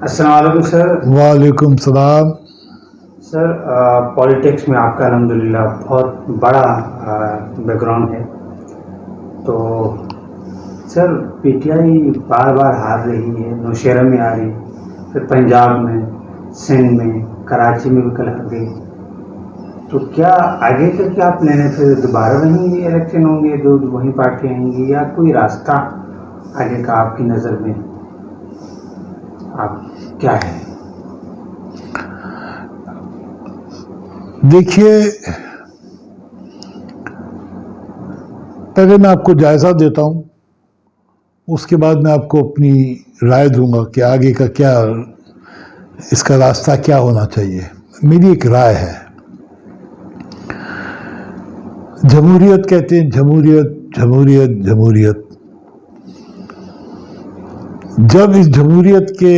السلام علیکم سر. وعلیکم السلام. سر پالیٹکس میں آپ کا الحمدللہ بہت بڑا بیک گراؤنڈ ہے. تو سر پی ٹی آئی بار بار ہار رہی ہے، نوشہرہ میں آ رہی، پھر پنجاب میں، سندھ میں، کراچی میں بھی کل ہار گئی. تو کیا آگے کا کیا پلان ہے؟ پھر دوبارہ وہیں الیکشن ہوں گے، وہیں پارٹی آئیں گی، یا کوئی راستہ آگے کا آپ کی نظر میں آپ کیا ہے؟ دیکھیے، پہلے میں آپ کو جائزہ دیتا ہوں، اس کے بعد میں آپ کو اپنی رائے دوں گا کہ آگے کا کیا، اس کا راستہ کیا ہونا چاہیے. میری ایک رائے ہے. جمہوریت کہتے ہیں، جمہوریت جمہوریت جمہوریت. جب اس جمہوریت کے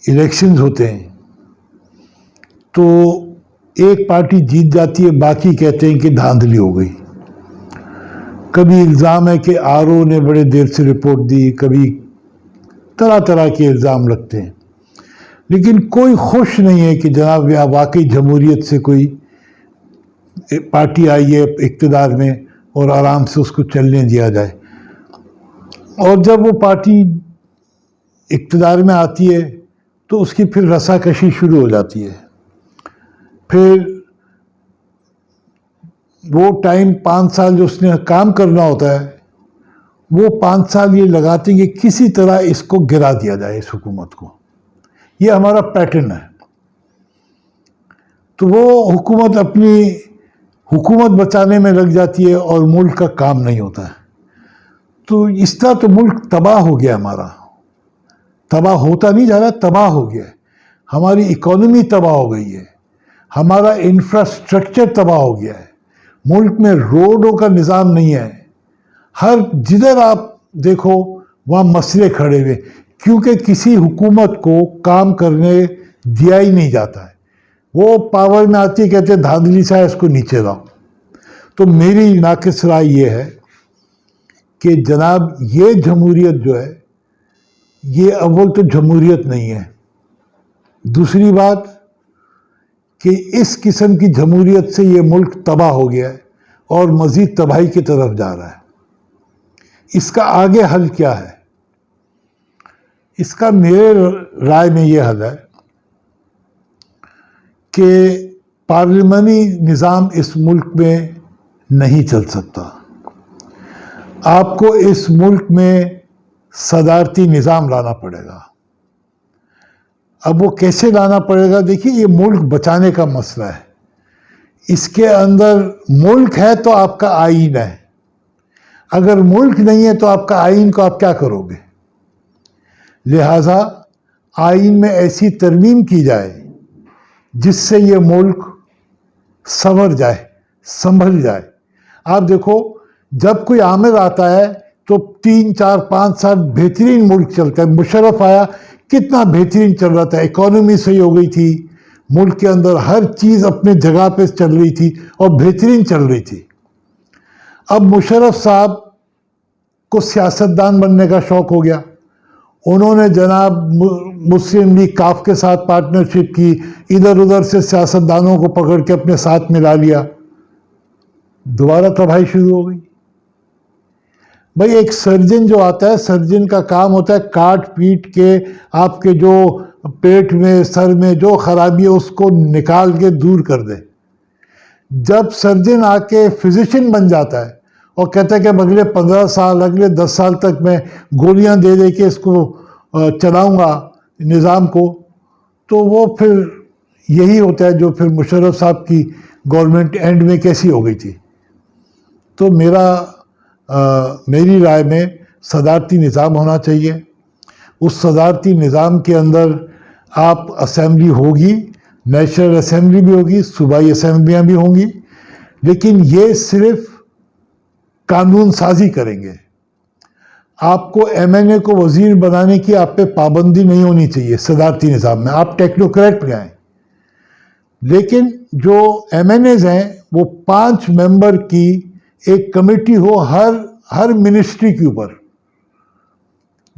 الیکشنز ہوتے ہیں تو ایک پارٹی جیت جاتی ہے، باقی کہتے ہیں کہ دھاندلی ہو گئی. کبھی الزام ہے کہ آر او نے بڑے دیر سے رپورٹ دی، کبھی طرح طرح کے الزام لگتے ہیں. لیکن کوئی خوش نہیں ہے کہ جناب یہاں واقعی جمہوریت سے کوئی پارٹی آئی ہے اقتدار میں اور آرام سے اس کو چلنے دیا جائے. اور جب وہ پارٹی اقتدار میں آتی ہے تو اس کی پھر رسا کشی شروع ہو جاتی ہے. پھر وہ ٹائم 5 سال جو اس نے کام کرنا ہوتا ہے، وہ 5 سال یہ لگاتے ہیں کہ کسی طرح اس کو گرا دیا جائے، اس حکومت کو. یہ ہمارا پیٹرن ہے. تو وہ حکومت اپنی حکومت بچانے میں لگ جاتی ہے اور ملک کا کام نہیں ہوتا ہے. تو اس طرح تو ملک تباہ ہو گیا ہمارا. تباہ ہوتا نہیں جا رہا، تباہ ہو گیا. ہماری اکانومی تباہ ہو گئی ہے، ہمارا انفراسٹرکچر تباہ ہو گیا ہے. ملک میں روڈوں کا نظام نہیں ہے. ہر جدھر آپ دیکھو وہاں مسئلے کھڑے ہوئے، کیونکہ کسی حکومت کو کام کرنے دیا ہی نہیں جاتا ہے. وہ پاور میں آتی ہے، کہتے ہیں دھاندلی سے اس کو نیچے لاؤ. تو میری ناقص رائے یہ ہے کہ جناب یہ جمہوریت جو ہے، یہ اول تو جمہوریت نہیں ہے. دوسری بات کہ اس قسم کی جمہوریت سے یہ ملک تباہ ہو گیا ہے اور مزید تباہی کی طرف جا رہا ہے. اس کا آگے حل کیا ہے؟ اس کا میرے رائے میں یہ حل ہے کہ پارلیمانی نظام اس ملک میں نہیں چل سکتا. آپ کو اس ملک میں صدارتی نظام لانا پڑے گا. اب وہ کیسے لانا پڑے گا؟ دیکھیے، یہ ملک بچانے کا مسئلہ ہے. اس کے اندر ملک ہے تو آپ کا آئین ہے. اگر ملک نہیں ہے تو آپ کا آئین کو آپ کیا کرو گے؟ لہذا آئین میں ایسی ترمیم کی جائے جس سے یہ ملک سنور جائے، سنبھل جائے. آپ دیکھو، جب کوئی عامر آتا ہے تو 3 4 5 سال بہترین ملک چلتا ہے. مشرف آیا، کتنا بہترین چل رہا تھا، اکانومی صحیح ہو گئی تھی، ملک کے اندر ہر چیز اپنے جگہ پہ چل رہی تھی اور بہترین چل رہی تھی. اب مشرف صاحب کو سیاستدان بننے کا شوق ہو گیا. انہوں نے جناب مسلم لیگ کاف کے ساتھ پارٹنرشپ کی، ادھر ادھر سے سیاستدانوں کو پکڑ کے اپنے ساتھ ملا لیا. دوبارہ تباہی شروع ہو گئی. بھائی، ایک سرجن جو آتا ہے، سرجن کا کام ہوتا ہے کاٹ پیٹ کے آپ کے جو پیٹ میں، سر میں جو خرابی ہے اس کو نکال کے دور کر دے. جب سرجن آ کے فزیشین بن جاتا ہے اور کہتا ہے کہ اگلے 15 سال، اگلے 10 سال تک میں گولیاں دے دے کے اس کو چلاؤں گا نظام کو، تو وہ پھر یہی ہوتا ہے جو پھر مشرف صاحب کی گورنمنٹ اینڈ میں کیسی ہو گئی تھی. تو میری رائے میں صدارتی نظام ہونا چاہیے. اس صدارتی نظام کے اندر آپ اسمبلی ہوگی، نیشنل اسمبلی بھی ہوگی، صوبائی اسمبلیاں بھی ہوں گی، لیکن یہ صرف قانون سازی کریں گے. آپ کو ایم این اے کو وزیر بنانے کی آپ پہ پابندی نہیں ہونی چاہیے صدارتی نظام میں. آپ ٹیکنوکریٹ میں آئیں. لیکن جو ایم این ایز ہیں وہ 5 ممبر کی ایک کمیٹی ہو ہر منسٹری کے اوپر،